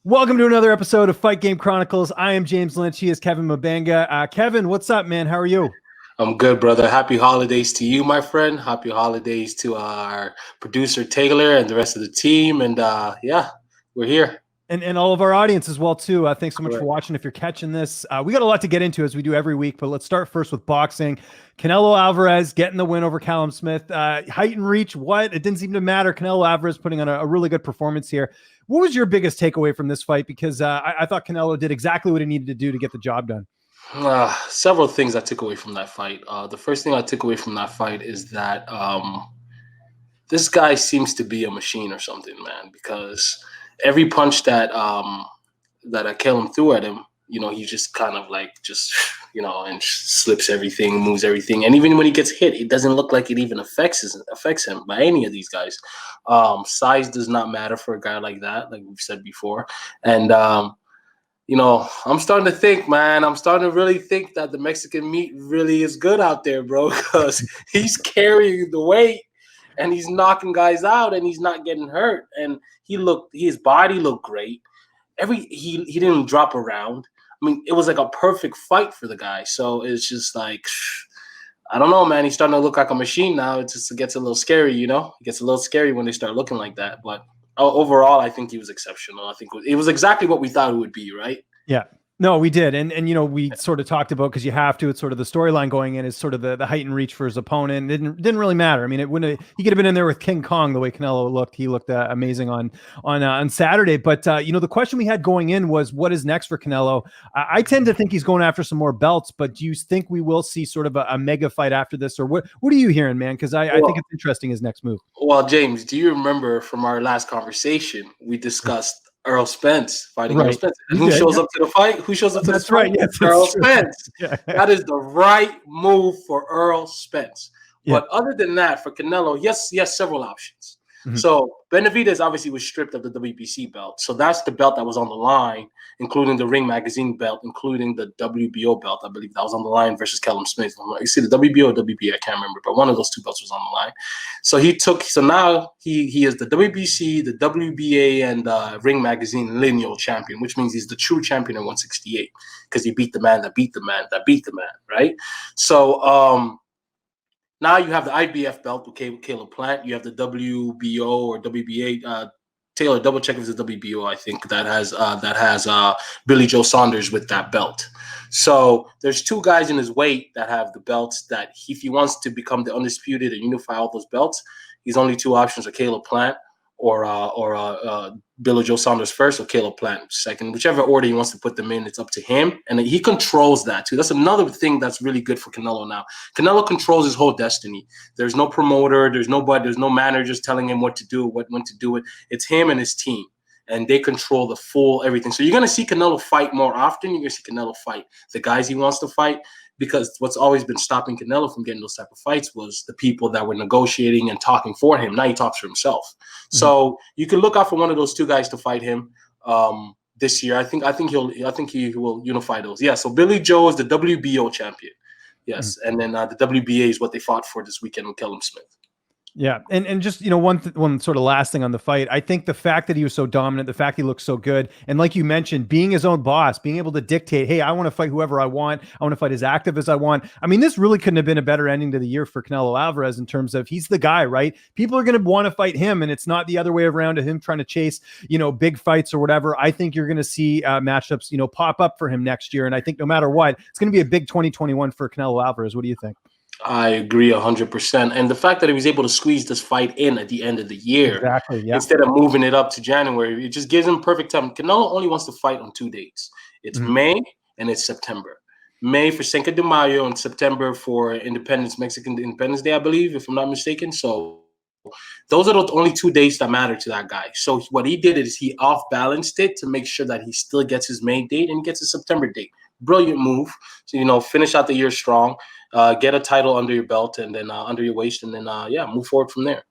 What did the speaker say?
Welcome to another episode of Fight Game Chronicles. I am James Lynch. He is Kevin Mabanga. Kevin, what's up, man? How are you? I'm good, brother. Happy holidays to you, my friend. Happy holidays to our producer, Taylor, and the rest of the team. And we're here. And all of our audience as well, too. Thanks so much Correct. for watching. If you're catching this, we got a lot to get into as we do every week, but let's start first with boxing. Canelo Alvarez getting the win over Callum Smith. Height and reach, what? It didn't seem to matter. Canelo Alvarez putting on a really good performance here. What was your biggest takeaway from this fight? Because I thought Canelo did exactly what he needed to do to get the job done. Several things I took away from that fight. The first thing I took away from that fight is that this guy seems to be a machine or something, man, because every punch that Callum threw at him, he just kind of and slips everything, moves everything. And even when he gets hit, it doesn't look like it even affects him by any of these guys. Size does not matter for a guy like that, like we've said before. And, I'm starting to think, man, I'm starting to really think that the Mexican meat really is good out there, bro, because he's carrying the weight and he's knocking guys out and he's not getting hurt. And his body looked great. He didn't drop around. I mean, it was like a perfect fight for the guy. So it's just like, I don't know, man. He's starting to look like a machine now. It gets a little scary, It gets a little scary when they start looking like that. But overall, I think he was exceptional. I think it was exactly what we thought it would be, right? Yeah. No, we did. And we sort of talked about, because you have to, it's sort of the storyline going in is sort of the height and reach for his opponent. It didn't really matter. I mean, he could have been in there with King Kong the way Canelo looked. He looked amazing on Saturday. But, the question we had going in was, what is next for Canelo? I tend to think he's going after some more belts, but do you think we will see sort of a mega fight after this? Or what are you hearing, man? Because I think it's interesting, his next move. Well, James, do you remember from our last conversation, we discussed Errol Spence fighting Errol Spence. And who shows up to the fight? Who shows up to the fight? Yes, Errol Spence. Yeah. That is the right move for Errol Spence. Yeah. But other than that, for Canelo, yes, several options. Mm-hmm. So Benavidez obviously was stripped of the WBC belt. So that's the belt that was on the line, including the Ring Magazine belt, including the WBO belt, I believe that was on the line versus Callum Smith. You see the WBO or WBA, I can't remember, but one of those two belts was on the line. So now he is the WBC, the WBA, and Ring Magazine lineal champion, which means he's the true champion at 168 because he beat the man that beat the man that beat the man, right? So now you have the IBF belt with Caleb Plant. You have the WBO or WBA. Taylor, double check if it's the WBO. I think that has Billy Joe Saunders with that belt. So there's two guys in his weight that have the belts that if he wants to become the undisputed and unify all those belts, his only two options are Caleb Plant or Billy Joe Saunders first or Caleb Plant second. Whichever order he wants to put them in, it's up to him. And he controls that too. That's another thing that's really good for Canelo now. Canelo controls his whole destiny. There's no promoter, there's no managers telling him what to do, when to do it. It's him and his team. And they control the full everything. So you're going to see Canelo fight more often. You're going to see Canelo fight the guys he wants to fight. Because what's always been stopping Canelo from getting those type of fights was the people that were negotiating and talking for him. Now he talks for himself. Mm-hmm. So you can look out for one of those two guys to fight him this year. I think he will unify those. Yeah. So Billy Joe is the WBO champion. Yes, mm-hmm. And then the WBA is what they fought for this weekend with Callum Smith. Yeah. And just, one sort of last thing on the fight, I think the fact that he was so dominant, the fact he looked so good, and like you mentioned, being his own boss, being able to dictate, hey, I want to fight whoever I want. I want to fight as active as I want. I mean, this really couldn't have been a better ending to the year for Canelo Alvarez in terms of he's the guy, right? People are going to want to fight him, and it's not the other way around to him trying to chase, big fights or whatever. I think you're going to see matchups, pop up for him next year. And I think no matter what, it's going to be a big 2021 for Canelo Alvarez. What do you think? I agree 100%. And the fact that he was able to squeeze this fight in at the end of the year, exactly, yeah, instead of moving it up to January, it just gives him perfect time. Canelo only wants to fight on 2 dates. It's mm-hmm. May and it's September. May for Cinco de Mayo and September for Mexican Independence Day, I believe, if I'm not mistaken. So those are the only 2 dates that matter to that guy. So what he did is he off-balanced it to make sure that he still gets his May date and gets a September date. Brilliant move. So, finish out the year strong. Get a title under your belt and then under your waist, and then move forward from there.